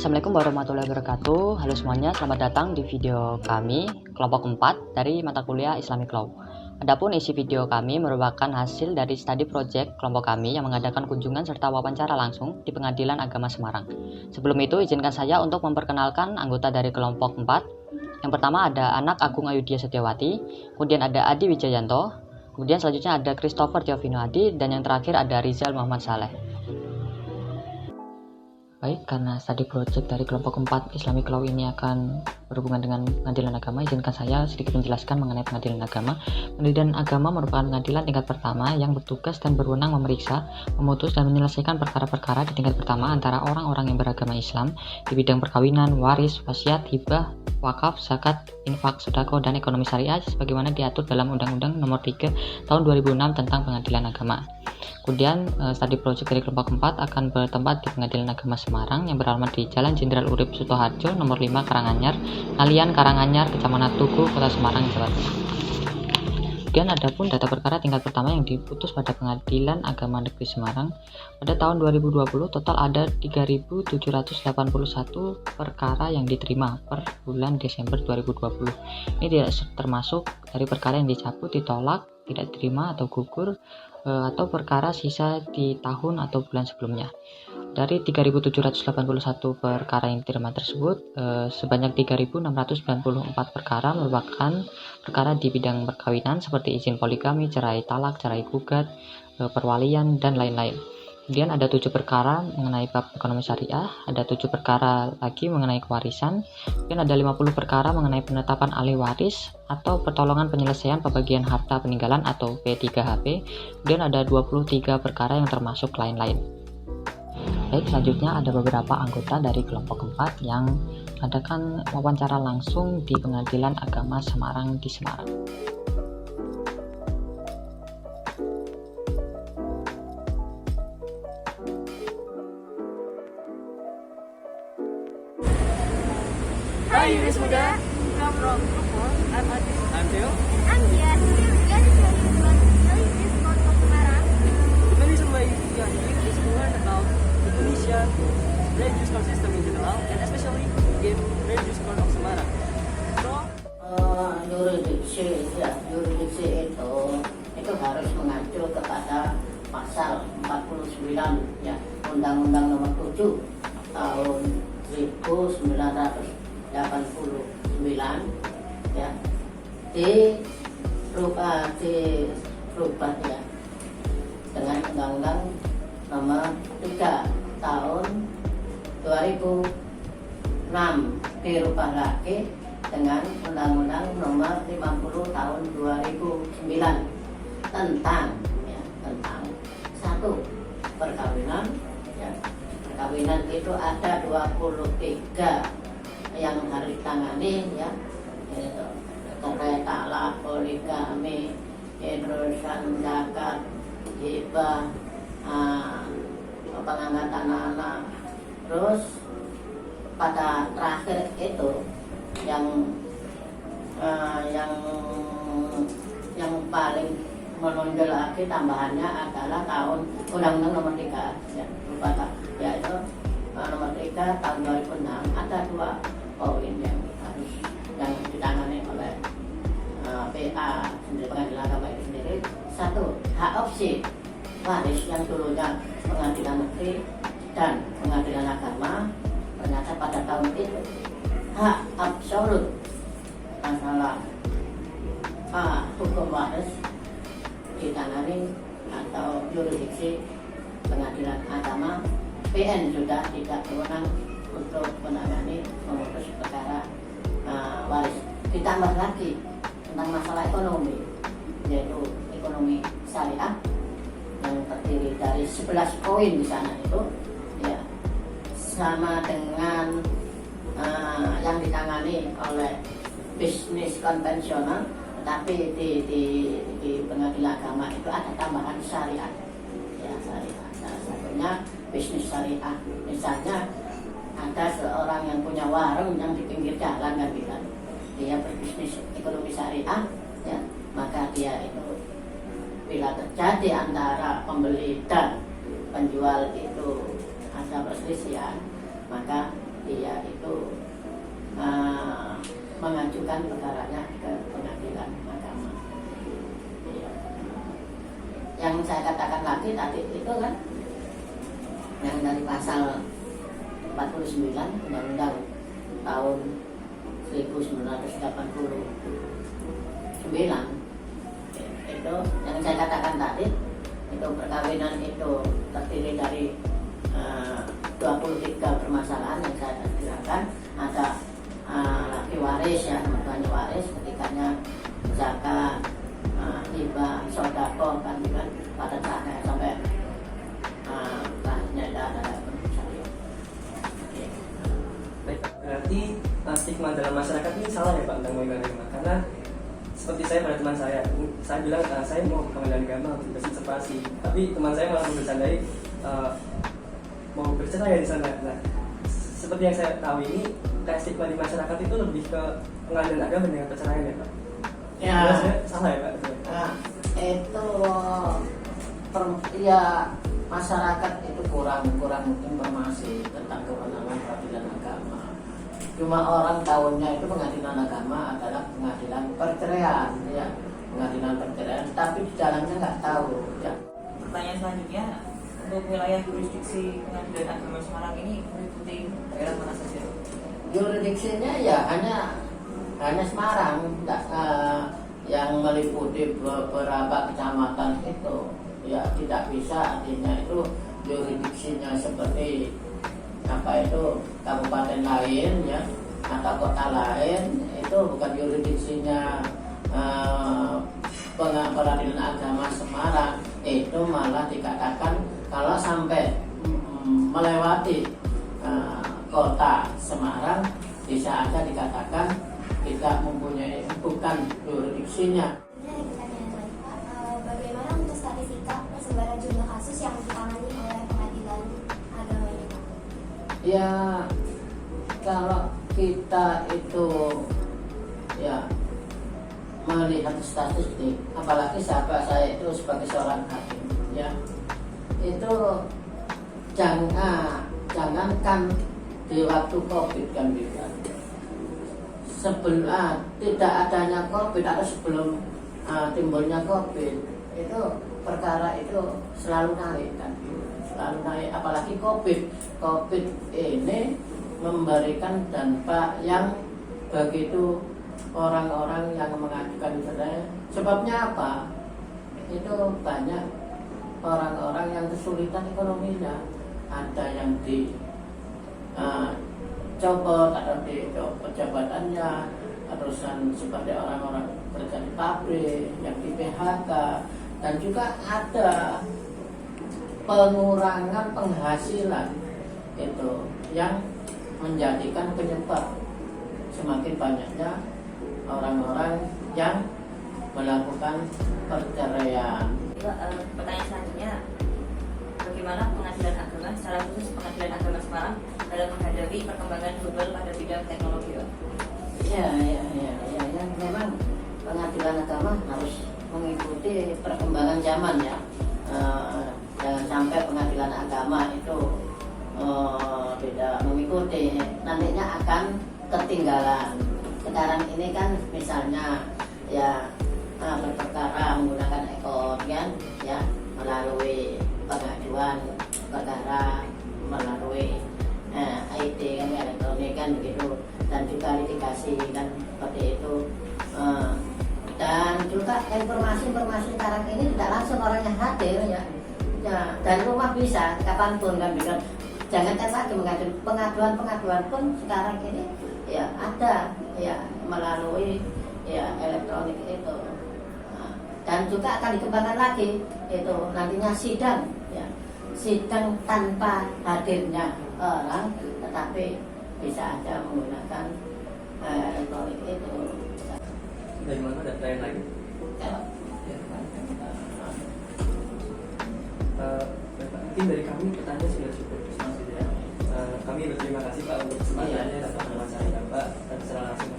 Assalamualaikum warahmatullahi wabarakatuh. Halo semuanya, selamat datang di video kami kelompok 4 dari mata kuliah Islamic Law. Adapun isi video kami merupakan hasil dari study project kelompok kami yang mengadakan kunjungan serta wawancara langsung di Pengadilan Agama Semarang. Sebelum itu, izinkan saya untuk memperkenalkan anggota dari kelompok 4. Yang pertama ada Anak Agung Ayudya Setiawati, kemudian ada Adi Wijayanto, kemudian selanjutnya ada Christopher Tiovino Adi, dan yang terakhir ada Rizal Muhammad Saleh. Baik, karena study project dari kelompok 4 Islamic Law ini akan berhubungan dengan pengadilan agama, izinkan saya sedikit menjelaskan mengenai pengadilan agama. Pengadilan agama merupakan pengadilan tingkat pertama yang bertugas dan berwenang memeriksa, memutus, dan menyelesaikan perkara-perkara di tingkat pertama antara orang-orang yang beragama Islam di bidang perkawinan, waris, wasiat, hibah, wakaf, zakat, infak, sedekah, dan ekonomi syariah sebagaimana diatur dalam Undang-Undang Nomor 3 Tahun 2006 tentang Pengadilan Agama. Kemudian studi project dari kelompok 4 akan bertempat di Pengadilan Agama Semarang yang beralamat di Jalan Jenderal Urip Sutoharjo nomor 5 Karanganyar, Ngalian Karanganyar, Kecamatan Tugu, Kota Semarang, Jawa Tengah. Kemudian ada pun data perkara tingkat pertama yang diputus pada Pengadilan Agama Negeri Semarang pada tahun 2020 total ada 3.781 perkara yang diterima per bulan Desember 2020. Ini tidak termasuk dari perkara yang dicabut, ditolak, tidak diterima atau gugur atau perkara sisa di tahun atau bulan sebelumnya. Dari 3.781 perkara yang diterima tersebut, sebanyak 3.694 perkara merupakan perkara di bidang perkawinan seperti izin poligami, cerai talak, cerai gugat, perwalian, dan lain-lain. Kemudian ada 7 perkara mengenai bab ekonomi syariah, ada 7 perkara lagi mengenai kewarisan, kemudian ada 50 perkara mengenai penetapan ahli waris atau pertolongan penyelesaian pembagian harta peninggalan atau P3HP, kemudian ada 23 perkara yang termasuk lain-lain. Baik, selanjutnya ada beberapa anggota dari kelompok 4 yang mengadakan wawancara langsung di Pengadilan Agama Semarang di Semarang. Hi, Yuris Muda. I'm from Group 4. I'm Adi. I'm Theo. I'm Dia. Today we're going to tell you about religious code of Semarang. The reason why we are here is to learn about Indonesia religious code system in general, and especially game religious code of Semarang. So, yuridiksi itu harus mengacu kepada pasal 49 ya Undang-Undang Nomor 7 tahun 1989 ya dirubah ya dengan Undang-Undang Nomor 3 tahun 2006 dirubah lagi dengan Undang-Undang Nomor 50 tahun 2009 tentang satu perkawinan ya. Perkawinan itu ada 23 yang harus ditangani ya, yaitu cerai talak, poligami, terusan zakat, hibah, pengangkatan anak. Terus pada terakhir itu yang paling menonjol lagi tambahannya adalah tahun Undang-Undang Nomor 3 ya, yaitu Nomor 3 tahun 2006 ada 2 poin yang harus ditangani oleh PA sendiri, Pengadilan Agama itu sendiri. Satu, hak opsi waris yang dulunya Pengadilan Negeri dan Pengadilan Agama, ternyata pada tahun itu hak absolut masalah hukum waris ditangani atau yurisdiksi Pengadilan Agama. PN sudah tidak berwenang untuk menangani memutus perkara waris. Ditambah lagi tentang masalah ekonomi, yaitu ekonomi syariah yang terdiri dari 11 poin di sana itu ya, sama dengan yang ditangani oleh bisnis konvensional, tapi di Pengadilan Agama itu ada tambahan syariah ya, syariah. Salah satunya bisnis syariah. Misalnya ada seorang yang punya warung yang di pinggir jalan kan gitu, dia berbisnis ekonomi syariah ya, maka dia itu bila terjadi antara pembeli dan penjual itu ada perselisihan, maka dia itu mengajukan perkaranya ke pengadilan agama. Ya. Yang saya katakan lagi tadi itu kan yang dari pasal 49 Undang-Undang tahun 1989 itu yang saya katakan tadi, itu perkawinan itu terdiri dari 23 permasalahan yang saya katakan. Ada laki waris, ya mertuanya waris, ketikanya zakat, hibah, sodako, kan pada saatnya sampai ada Baik, berarti stigma dalam masyarakat ini salah ya Pak tentang pengadilan agama, karena seperti saya pada teman saya bilang saya mau ke pengadilan agama untuk berkonservasi, tapi teman saya malah bercandai mau bercerai di sana. Nah, seperti yang saya tahu ini kayak stigma di masyarakat itu lebih ke pengadilan agama dengan perceraian ya Pak. Ya, salah ya Pak? Itu ya masyarakat itu kurang informasi tentang kewenangan pengadilan agama. Cuma orang tahunya itu pengadilan agama adalah pengadilan perceraian, ya pengadilan perceraian, tapi di dalamnya nggak tahu. Ya. Pertanyaan selanjutnya, untuk wilayah jurisdiksi pengadilan agama Semarang ini meliputi daerah mana saja? Juridiksinya ya hanya Semarang, yang meliputi beberapa kecamatan itu ya tidak bisa, artinya itu juridiksinya seperti apa itu kabupaten lain ya atau kota lain, itu bukan juridiksinya pengadilan agama Semarang. Itu malah dikatakan kalau sampai melewati kota Semarang bisa aja dikatakan tidak mempunyai, bukan juridiksinya. Bagaimana untuk statistika persebaran jumlah kasus yang ditangani oleh pengadilan agama ini? Ya kalau kita itu ya melihat statistik, apalagi saya itu sebagai seorang hakim, ya itu jangankan di waktu COVID kan bisa. Tidak adanya COVID atau sebelum timbulnya COVID, itu perkara itu selalu naik kan, selalu naik. Apalagi COVID ini memberikan dampak yang begitu orang-orang yang mengajukan cerai. Sebabnya apa? Itu banyak orang-orang yang kesulitan ekonominya, ada yang copot atau dicopot jabatannya, terusan seperti orang-orang kerja di pabrik yang di PHK, dan juga ada pengurangan penghasilan itu yang menjadikan penyebab semakin banyaknya orang-orang yang melakukan perceraian. Pertanyaan selanjutnya, bagaimana pengadilan agama, secara khusus pengadilan agama Semarang dalam menghadapi perkembangan global pada bidang teknologi? Ya, memang pengadilan agama harus mengikuti perkembangan zaman ya. Jangan sampai pengadilan agama itu tidak mengikuti, nantinya akan ketinggalan. Sekarang ini kan misalnya ya berperkara menggunakan e-court ya melalui pengajuan perkara melalui IT kan, elektronik kan begitu, dan juga litigasi kan seperti itu. Dan juga informasi sekarang ini tidak langsung orangnya hadir ya, dari rumah bisa kapanpun kan bisa. Jangankan lagi pengaduan pun sekarang ini ya ada ya melalui ya elektronik itu. Dan juga akan dikembangkan lagi itu nantinya sidang tanpa hadirnya orang, tetapi bisa aja menggunakan elektronik itu. Dari mana ada pertanyaan lagi? Mungkin dari kami pertanyaan sudah cukup. Kami berterima kasih Pak untuk kesempatannya dapat mewawancari Bapak secara langsung